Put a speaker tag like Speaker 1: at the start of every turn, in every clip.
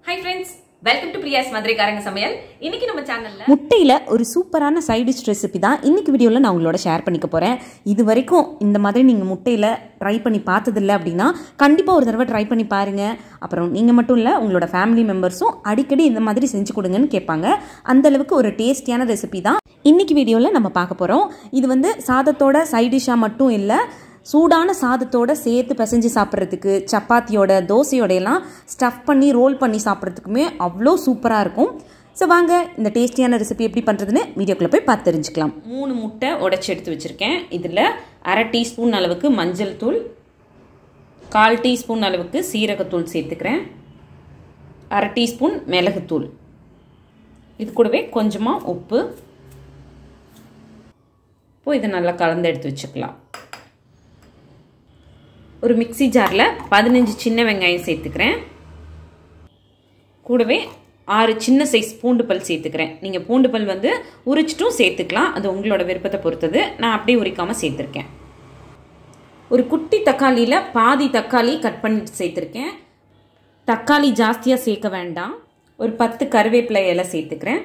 Speaker 1: Hi friends, welcome to Priya's மதுரைக்காரங்க சமையல். இன்னைக்கு நம்ம சேனல்ல
Speaker 2: முட்டையில ஒரு சூப்பரான சைட் டிஷ் ரெசிபி தான் இன்னைக்கு வீடியோல நான் உங்களோட ஷேர் பண்ணிக்க போறேன். இது வரைக்கும் இந்த மாதிரி நீங்க முட்டையில ட்ரை பண்ணி பார்த்தது இல்ல அப்படினா கண்டிப்பா ஒரு தடவை ட்ரை பண்ணி பாருங்க. அப்புறம் நீங்க மட்டும் இல்ல உங்களோட ஃபேமிலி மெம்பர்ஸும் அடிக்கடி இந்த மாதிரி செஞ்சு கொடுங்கன்னு கேட்பாங்க. அந்த அளவுக்கு ஒரு டேஸ்டியான ரெசிபி தான் இன்னைக்கு வீடியோல நம்ம பார்க்க போறோம். இது வந்து சாதத்தோட சைட் டிஷ்ஷா மட்டும் இல்ல, சூடான சாதத்தோட சேர்த்து பிசைஞ்சு சாப்பிட்றதுக்கு, சப்பாத்தியோட தோசையோட எல்லாம் ஸ்டஃப் பண்ணி ரோல் பண்ணி சாப்பிட்றதுக்குமே அவ்வளோ சூப்பராக இருக்கும். ஸோ வாங்க இந்த டேஸ்டியான ரெசிபி எப்படி பண்ணுறதுன்னு வீடியோக்குள்ளே போய் பார்த்து தெரிஞ்சுக்கலாம்.
Speaker 1: 3 முட்டை உடைச்சி எடுத்து வச்சுருக்கேன். இதில் 1/2 டீஸ்பூன் அளவுக்கு மஞ்சள் தூள், 1/4 டீஸ்பூன் அளவுக்கு சீரகத்தூள் சேர்த்துக்கிறேன், 1/2 டீஸ்பூன் மிளகுத்தூள், இது கூடவே கொஞ்சமாக உப்பு. இப்போ இதை நல்லா கலந்து எடுத்து வச்சுக்கலாம். ஒரு மிக்ஸி ஜாரில் 15 சின்ன வெங்காயம் சேர்த்துக்கிறேன். கூடவே 6 சின்ன சைஸ் பூண்டு பல் சேர்த்துக்கிறேன். நீங்கள் பூண்டு பல் வந்து உரிச்சிட்டும் சேர்த்துக்கலாம், அது உங்களோட விருப்பத்தை பொறுத்தது. நான் அப்படியே உரிக்காமல் சேர்த்துருக்கேன். ஒரு குட்டி தக்காளியில் பாதி தக்காளி கட் பண்ணிட்டு சேர்த்துருக்கேன். தக்காளி ஜாஸ்தியாக சேர்க்க வேண்டாம். ஒரு 10 கருவேப்பிலை இலை சேர்த்துக்கிறேன்.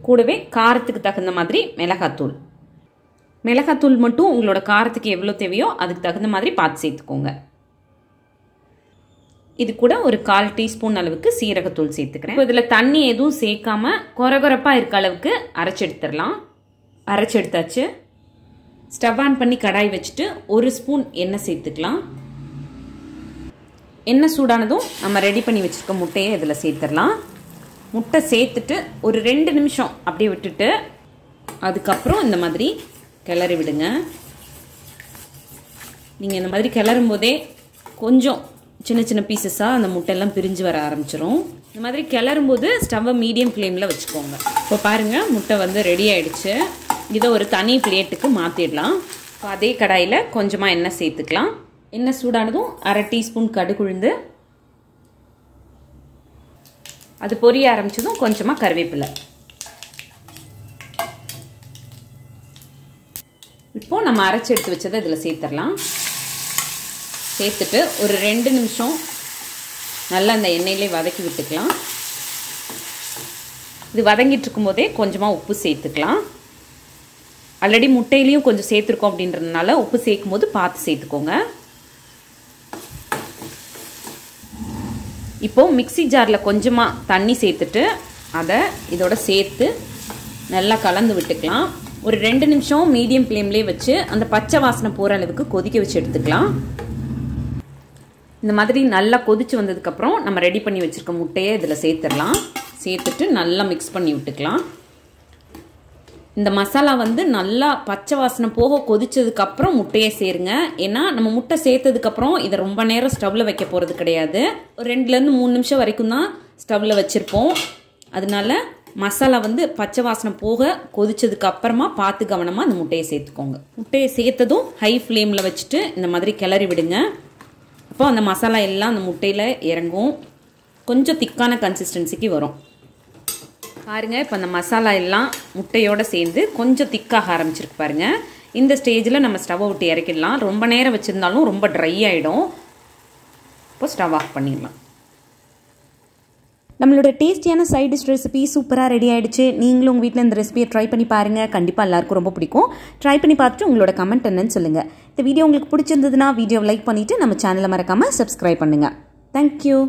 Speaker 1: கூடவே காரத்துக்கு தகுந்த மாதிரி மிளகாத்தூள். மிளகாத்தூள் மட்டும் உங்களோட காரத்துக்கு எவ்வளோ தேவையோ அதுக்கு தகுந்த மாதிரி பார்த்து சேர்த்துக்கோங்க. இது கூட ஒரு 1/4 டீஸ்பூன் அளவுக்கு சீரகத்தூள் சேர்த்துக்கிறேன். இப்போ இதில் தண்ணி எதுவும் சேர்க்காம கொரகொரப்பாக இருக்க அளவுக்கு அரைச்சி எடுத்துடலாம். அரைச்சி எடுத்தாச்சு. ஸ்டவ் ஆன் பண்ணி கடாய் வச்சுட்டு 1 ஸ்பூன் எண்ணெய் சேர்த்துக்கலாம். எண்ணெய் சூடானதும் நம்ம ரெடி பண்ணி வச்சுருக்க முட்டையை இதில் சேர்த்துடலாம். முட்டை சேர்த்துட்டு ஒரு 2 நிமிஷம் அப்படியே விட்டுட்டு அதுக்கப்புறம் இந்த மாதிரி கிளறி விடுங்க. நீங்கள் இந்த மாதிரி கிளறும் போதே கொஞ்சம் சின்ன சின்ன பீசஸாக அந்த முட்டையெல்லாம் பிரிஞ்சு வர ஆரம்பிச்சிடும். இந்த மாதிரி கிளறும் போது ஸ்டவ்வை மீடியம் ஃப்ளேமில் வச்சுக்கோங்க. இப்போ பாருங்கள், முட்டை வந்து ரெடி ஆகிடுச்சு. இதை ஒரு தனி பிளேட்டுக்கு மாற்றிடலாம். இப்போ அதே கடாயில் கொஞ்சமாக எண்ணெய் சேர்த்துக்கலாம். எண்ணெய் சூடானதும் 1/2 டீஸ்பூன் கடுகு உளுந்து, அது பொரிய ஆரம்பிச்சதும் கொஞ்சமாக கருவேப்பிலை. இப்போது நம்ம அரைச்சி எடுத்து வச்சதை இதில் சேர்த்துடலாம். சேர்த்துட்டு ஒரு 2 நிமிஷம் நல்லா அந்த எண்ணெயிலே வதக்கி விட்டுக்கலாம். இது வதங்கிட்டு இருக்கும்போதே கொஞ்சமாக உப்பு சேர்த்துக்கலாம். ஆல்ரெடி முட்டையிலையும் கொஞ்சம் சேர்த்துருக்கோம் அப்படின்றதுனால உப்பு சேர்க்கும் போது பார்த்து சேர்த்துக்கோங்க. இப்போது மிக்ஸி ஜாரில் கொஞ்சமாக தண்ணி சேர்த்துட்டு அதை இதோட சேர்த்து நல்லா கலந்து விட்டுக்கலாம். ஒரு 2 நிமிஷம் மீடியம் ஃப்ளேம்லேயே வச்சு அந்த பச்சை வாசனை போகிற அளவுக்கு கொதிக்க வச்சு எடுத்துக்கலாம். இந்த மாதிரி நல்லா கொதிச்சு வந்ததுக்கப்புறம் நம்ம ரெடி பண்ணி வச்சுருக்க முட்டையை இதில் சேர்த்துடலாம். சேர்த்துட்டு நல்லா மிக்ஸ் பண்ணி விட்டுக்கலாம். இந்த மசாலா வந்து நல்லா பச்சை வாசனை போக கொதிச்சதுக்கப்புறம் முட்டையை சேருங்க. ஏன்னா நம்ம முட்டை சேர்த்ததுக்கப்புறம் இதை ரொம்ப நேரம் ஸ்டவ்வில் வைக்க போகிறது கிடையாது. ஒரு 2லேருந்து 3 நிமிஷம் வரைக்கும் தான் ஸ்டவ்வில் வச்சுருப்போம். அதனால மசாலா வந்து பச்சை வாசனை போக கொதிச்சதுக்கு அப்புறமா பார்த்து கவனமாக அந்த முட்டையை சேர்த்துக்கோங்க. முட்டையை சேர்த்ததும் ஹை ஃப்ளேமில் வச்சுட்டு இந்த மாதிரி கிளறி விடுங்க. அப்போ அந்த மசாலா எல்லாம் அந்த முட்டையில் இறங்கும். கொஞ்சம் திக்கான கன்சிஸ்டன்சிக்கு வரும். பாருங்கள், இப்போ அந்த மசாலா எல்லாம் முட்டையோடு சேர்ந்து கொஞ்சம் திக்காக ஆரம்பிச்சிருக்கு பாருங்கள். இந்த ஸ்டேஜில் நம்ம ஸ்டவ்வை விட்டு இறக்கிடலாம். ரொம்ப நேரம் வச்சுருந்தாலும் ரொம்ப ட்ரை ஆகிடும். இப்போ ஸ்டவ் ஆஃப் பண்ணிடலாம்.
Speaker 2: நம்மளோட டேஸ்டியான சைட் டிஷ் ரெசிபி சூப்பராக ரெடி ஆகிடுச்சு. நீங்களும் உங்கள் வீட்டில் இந்த ரெசிபியை ட்ரை பண்ணி பாருங்கள். கண்டிப்பாக எல்லாருக்கும் ரொம்ப பிடிக்கும். ட்ரை பண்ணி பார்த்துட்டு உங்களோட கமெண்ட் என்னன்னு சொல்லுங்கள். இந்த வீடியோ உங்களுக்கு பிடிச்சிருந்ததுன்னா வீடியோவை லைக் பண்ணிவிட்டு நம்ம சேனலை மறக்காமல் சப்ஸ்கிரைப் பண்ணுங்கள். தேங்க்யூ.